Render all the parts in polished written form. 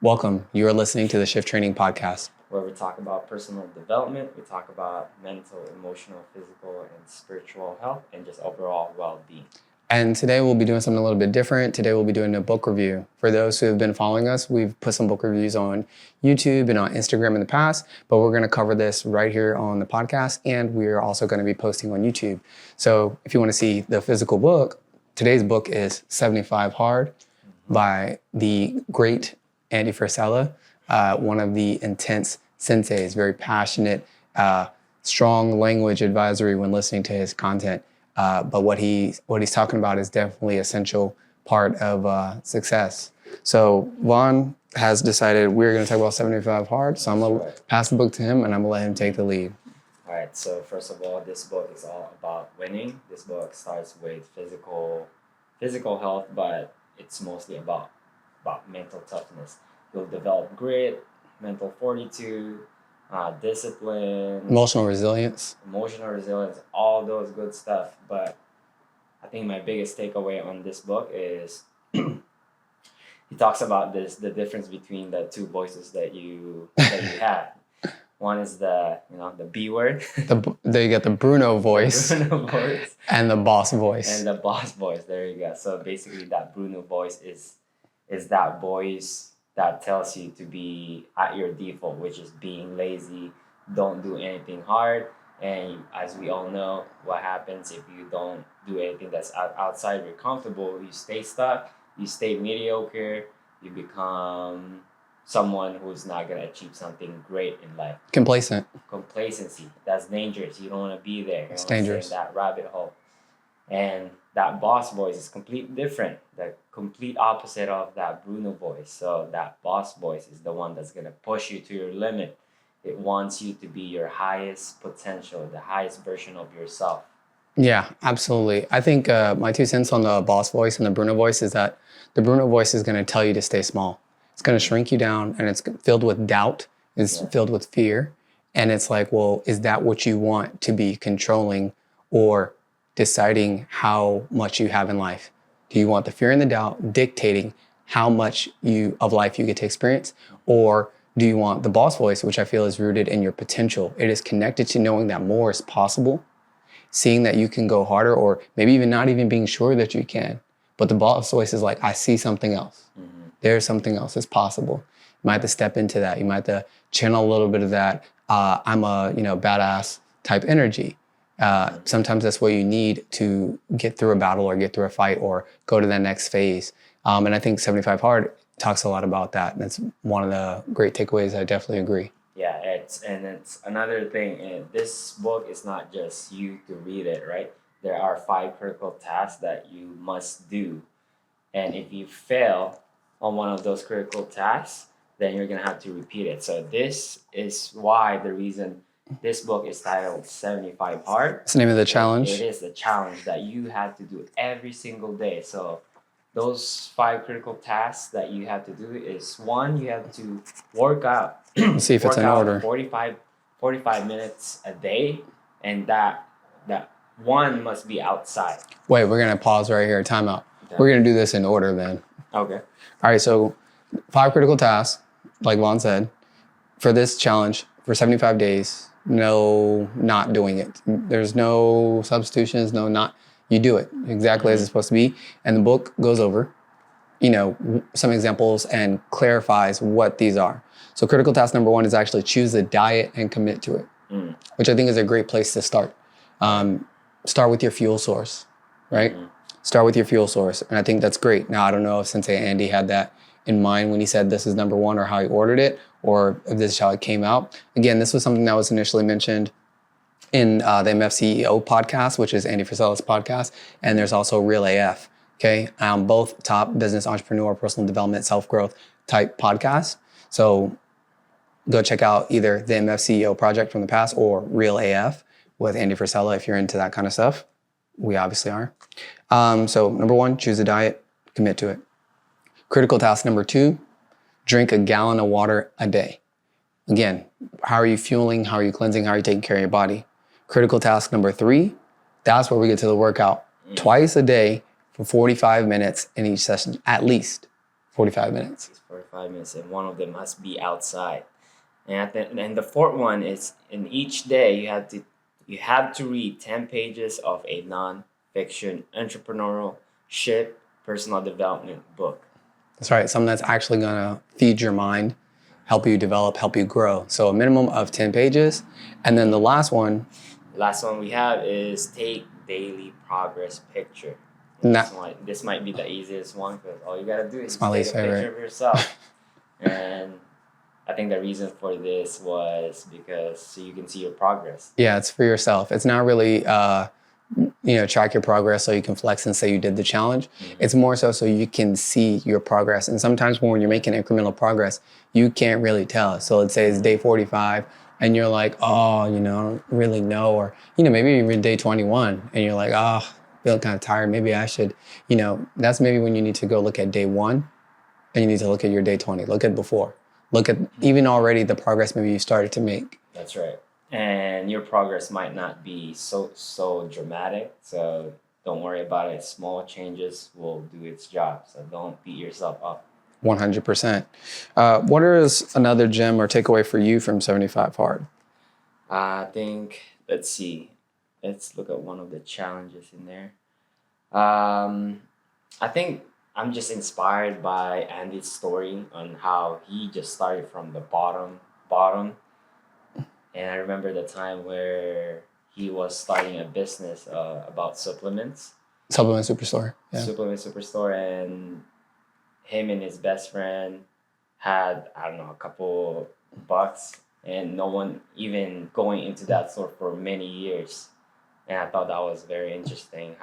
Welcome. You are listening to the Shift Training Podcast, where we talk about personal development, we talk about mental, emotional, physical, and spiritual health, and just overall well-being. And today we'll be doing something a little bit different. Today we'll be doing a book review. For those who have been following us, we've put some book reviews on YouTube and on Instagram in the past, but we're going to cover this right here on the podcast, and we are also going to be posting on YouTube. So if you want to see the physical book, today's book is 75 Hard by the great Andy Frisella, one of the intense senseis, very passionate, strong language advisory when listening to his content. But what he's talking about is definitely an essential part of success. So Vaughn has decided we're going to talk about 75 Hard. So I'm going to pass the book to him and I'm going to let him take the lead. All right. So first of all, this book is all about winning. This book starts with physical health, but it's mostly about mental toughness. You'll develop grit, mental fortitude, discipline, emotional resilience, all those good stuff. But I think my biggest takeaway on this book is he talks about the difference between the two voices that you have. One is the B word. They get the Bruno voice, voice, and the boss voice. And the boss voice. There you go. So basically, that Bruno voice is that voice that tells you to be at your default, which is being lazy, don't do anything hard. And as we all know, what happens if you don't do anything that's outside your comfortable, you stay stuck, you stay mediocre, you become someone who's not going to achieve something great in life. Complacency. That's dangerous. You don't want to be there. It's dangerous. Stay in that rabbit hole. And that boss voice is completely different. The complete opposite of that Bruno voice. So that boss voice is the one that's going to push you to your limit. It wants you to be your highest potential, the highest version of yourself. Yeah, absolutely. I think my 2 cents on the boss voice and the Bruno voice is that the Bruno voice is going to tell you to stay small. It's going to shrink you down, and it's filled with doubt. It's filled with fear. And it's like, well, is that what you want to be controlling or deciding how much you have in life? Do you want the fear and the doubt dictating how much of life you get to experience? Or do you want the boss voice, which I feel is rooted in your potential? It is connected to knowing that more is possible, seeing that you can go harder, or maybe even not even being sure that you can. But the boss voice is like, I see something else. Mm-hmm. There's something else that's possible. You might have to step into that. You might have to channel a little bit of that. I'm a badass type energy. Sometimes that's what you need to get through a battle or get through a fight or go to that next phase. And I think 75 Hard talks a lot about that. And that's one of the great takeaways. I definitely agree. Yeah, it's another thing. This book is not just you to read it, right? There are 5 critical tasks that you must do. And if you fail on one of those critical tasks, then you're going to have to repeat it. So this is why the reason this book is titled 75 Hard. It's the name of the challenge. It is the challenge that you have to do every single day. So those 5 critical tasks that you have to do is, 1, you have to work out. See if it's in order. 45 minutes a day, and that one must be outside. Wait, we're going to pause right here. Time out. Okay. We're going to do this in order then. Okay. All right, so 5 critical tasks, like Vaughn said, for this challenge for 75 days. No, not doing it. There's no substitutions, you do it exactly as it's supposed to be. And the book goes over, some examples and clarifies what these are. So critical task number 1 is actually choose a diet and commit to it, which I think is a great place to start. Start with your fuel source, right? Start with your fuel source. And I think that's great. Now, I don't know if Sensei Andy had that in mind when he said this is number 1 or how he ordered it, or if this is how it came out. Again, this was something that was initially mentioned in the MFCEO podcast, which is Andy Frisella's podcast. And there's also Real AF, okay? Both top business, entrepreneur, personal development, self-growth type podcasts. So go check out either the MFCEO project from the past or Real AF with Andy Frisella if you're into that kind of stuff. We obviously are. So number 1, choose a diet, commit to it. Critical task number 2, drink a gallon of water a day. Again, how are you fueling? How are you cleansing? How are you taking care of your body? Critical task number 3, that's where we get to the workout. Twice a day for 45 minutes in each session, at least 45 minutes. 45 minutes, and one of them must be outside. And the fourth one is in each day you have to read 10 pages of a non-fiction entrepreneurship personal development book. That's right. Something that's actually going to feed your mind, help you develop, help you grow. So a minimum of 10 pages. And then the last one. The last one we have is take daily progress picture. This might be the easiest one because all you got to do is take a picture of yourself. And I think the reason for this was because so you can see your progress. Yeah, it's for yourself. It's not really, track your progress so you can flex and say you did the challenge. Mm-hmm. It's more so you can see your progress. And sometimes when you're making incremental progress, you can't really tell. So let's say it's day 45 and you're like, oh, I don't really know. Or, maybe you're in day 21 and you're like, oh, I feel kind of tired. Maybe I should, that's maybe when you need to go look at day 1 and you need to look at your day 20. Look at before. Look at even already the progress maybe you started to make. That's right. And your progress might not be so dramatic. So don't worry about it. Small changes will do its job. So don't beat yourself up. 100%. What is another gem or takeaway for you from 75 Hard? I think, let's see. Let's look at one of the challenges in there. I think I'm just inspired by Andy's story on how he just started from the bottom. And I remember the time where he was starting a business about supplements. Supplement superstore. Yeah. Supplement superstore, and him and his best friend had, I don't know, a couple bucks, and no one even going into that store for many years. And I thought that was very interesting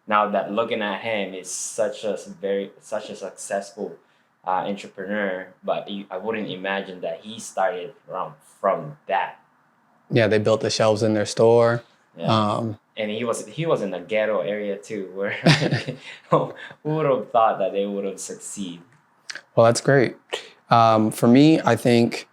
now that looking at him is such a successful entrepreneur, but I wouldn't imagine that he started from that. Yeah, they built the shelves in their store. Yeah. And he was in a ghetto area too, where who would have thought that they would have succeeded? Well, that's great. For me, I think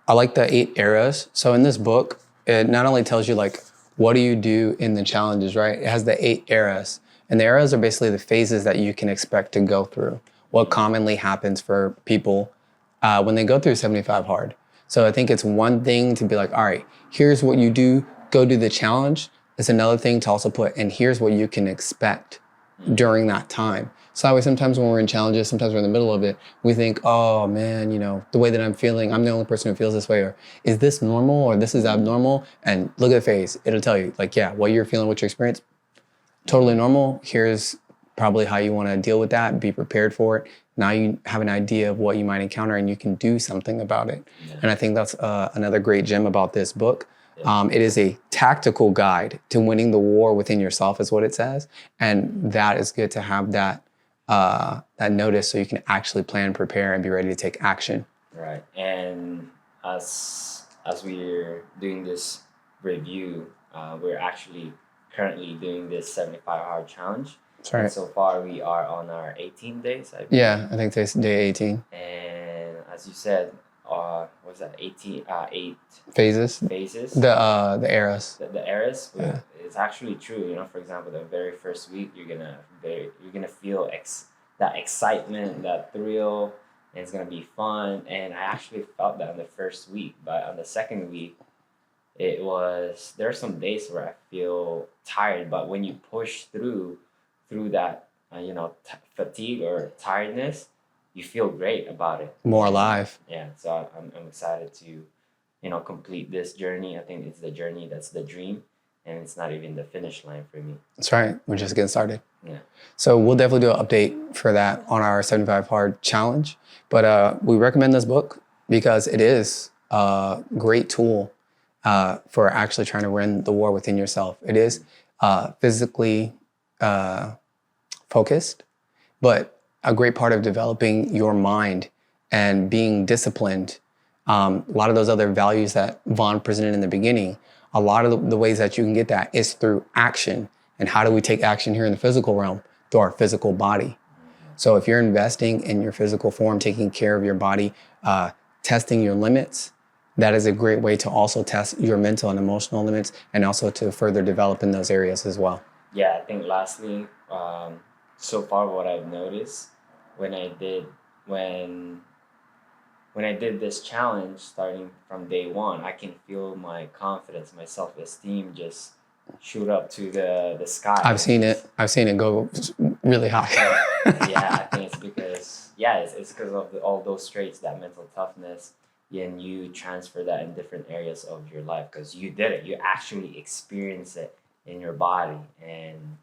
I like the 8 eras. So in this book, it not only tells you like what do you do in the challenges, right? It has the 8 eras. And the eras are basically the phases that you can expect to go through. What commonly happens for people when they go through 75 Hard. So I think it's one thing to be like, all right, here's what you do, go do the challenge. It's another thing to also put, and here's what you can expect during that time. So that way, sometimes when we're in challenges, sometimes we're in the middle of it, we think, oh man, the way that I'm feeling, I'm the only person who feels this way, or is this normal, or this is abnormal? And look at the face, it'll tell you, like, yeah, what you're feeling, what your experience, totally normal. Here's probably how you want to deal with that, be prepared for it. Now you have an idea of what you might encounter and you can do something about it. Yeah. And I think that's another great gem about this book. Yeah. It is a tactical guide to winning the war within yourself is what it says. And that is good to have that notice so you can actually plan, prepare, and be ready to take action. Right. And as we're doing this review, we're actually currently doing this 75 Hard challenge. That's right. And so far, we are on our 18 days. Yeah, I think today's day 18. And as you said, what's that? 8 phases. The eras. The eras. Yeah. It's actually true. For example, the very first week, you're gonna feel that excitement, that thrill, and it's gonna be fun. And I actually felt that on the first week, but on the second week, there are some days where I feel tired, but when you push through that fatigue or tiredness, you feel great about it. More alive. Yeah, so I'm excited to complete this journey. I think it's the journey that's the dream, and it's not even the finish line for me. That's right. We're just getting started. Yeah. So we'll definitely do an update for that on our 75 Hard challenge. But we recommend this book because it is a great tool for actually trying to win the war within yourself. It is physically focused, but a great part of developing your mind and being disciplined. A lot of those other values that Vaughn presented in the beginning, a lot of the ways that you can get that is through action. And how do we take action here in the physical realm? Through our physical body. So if you're investing in your physical form, taking care of your body, testing your limits, that is a great way to also test your mental and emotional limits and also to further develop in those areas as well. Yeah, I think lastly, so far what I've noticed when when I did this challenge, starting from day one, I can feel my confidence, my self-esteem just shoot up to the sky. I've seen it. I've seen it go really high. Yeah, I think it's because it's because of all those traits, that mental toughness, and you transfer that in different areas of your life because you did it. You actually experience it in your body, and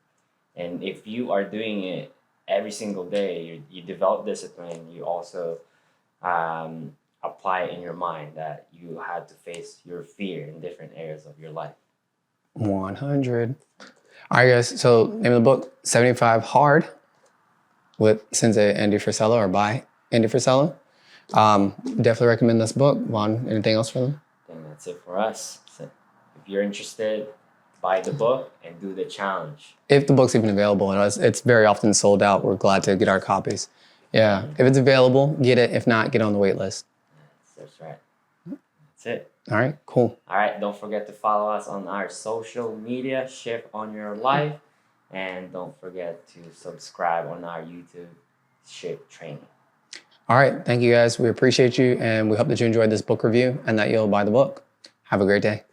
if you are doing it every single day, you develop discipline. You also apply it in your mind that you had to face your fear in different areas of your life. 100. All right, guys. So name of the book, 75 Hard, with Sensei Andy Frisella, or by Andy Frisella. Definitely recommend this book. Juan, anything else for them? I think that's it for us. So if you're interested, buy the book and do the challenge. If the book's even available, and it's very often sold out. We're glad to get our copies. Yeah, if it's available, get it. If not, get on the wait list. That's right. That's it. All right, cool. All right, don't forget to follow us on our social media, Shift on Your Life, and don't forget to subscribe on our YouTube, Shift Training. All right, thank you guys. We appreciate you, and we hope that you enjoyed this book review and that you'll buy the book. Have a great day.